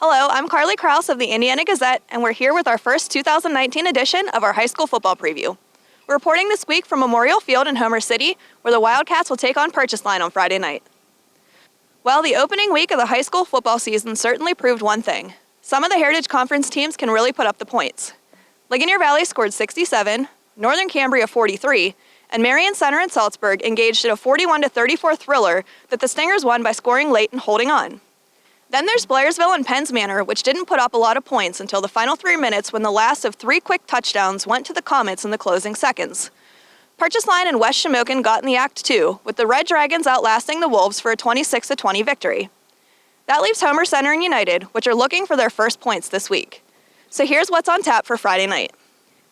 Hello, I'm Carly Krouse of the Indiana Gazette, and we're here with our first 2019 edition of our high school football preview. We're reporting this week from Memorial Field in Homer City, where the Wildcats will take on Purchase Line on Friday night. Well, the opening week of the high school football season certainly proved one thing. Some of the Heritage Conference teams can really put up the points. Ligonier Valley scored 67, Northern Cambria 43, and Marion Center and Salzburg engaged in a 41-34 thriller that the Stingers won by scoring late and holding on. Then there's Blairsville and Penns Manor, which didn't put up a lot of points until the final 3 minutes when the last of 3 quick touchdowns went to the Comets in the closing seconds. Purchase Line and West Shamokin got in the act too, with the Red Dragons outlasting the Wolves for a 26-20 victory. That leaves Homer Center and United, which are looking for their first points this week. So here's what's on tap for Friday night.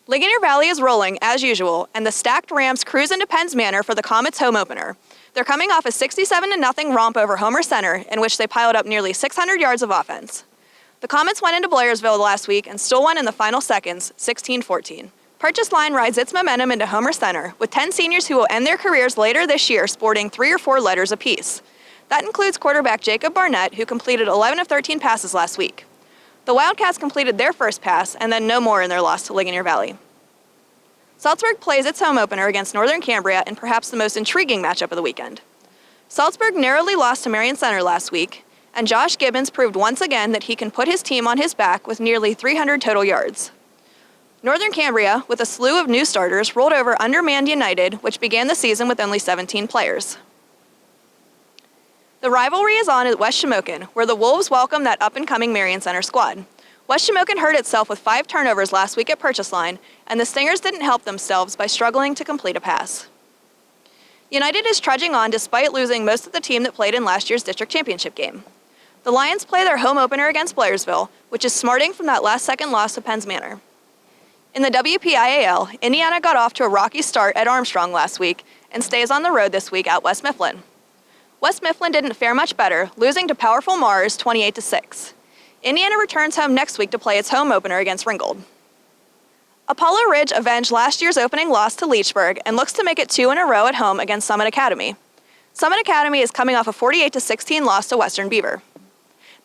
Ligonier Valley is rolling, as usual, and the stacked Rams cruise into Penns Manor for the Comets' home opener. They're coming off a 67-0 romp over Homer Center, in which they piled up nearly 600 yards of offense. The Comets went into Blairsville last week and stole one in the final seconds, 16-14. Purchase Line rides its momentum into Homer Center, with 10 seniors who will end their careers later this year sporting 3 or 4 letters apiece. That includes quarterback Jacob Barnett, who completed 11 of 13 passes last week. The Wildcats completed their first pass, and then no more in their loss to Ligonier Valley. Salzburg plays its home opener against Northern Cambria in perhaps the most intriguing matchup of the weekend. Salzburg narrowly lost to Marion Center last week, and Josh Gibbons proved once again that he can put his team on his back with nearly 300 total yards. Northern Cambria, with a slew of new starters, rolled over undermanned United, which began the season with only 17 players. The rivalry is on at West Shamokin, where the Wolves welcome that up-and-coming Marion Center squad. West Shamokin hurt itself with 5 turnovers last week at Purchase Line, and the Stingers didn't help themselves by struggling to complete a pass. United is trudging on despite losing most of the team that played in last year's district championship game. The Lions play their home opener against Blairsville, which is smarting from that last-second loss to Penns Manor. In the WPIAL, Indiana got off to a rocky start at Armstrong last week and stays on the road this week at West Mifflin. West Mifflin didn't fare much better, losing to powerful Mars 28-6. Indiana returns home next week to play its home opener against Ringgold. Apollo Ridge avenged last year's opening loss to Leechburg and looks to make it 2 in a row at home against Summit Academy. Summit Academy is coming off a 48-16 loss to Western Beaver.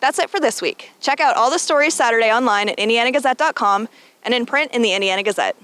That's it for this week. Check out all the stories Saturday online at indianagazette.com and in print in the Indiana Gazette.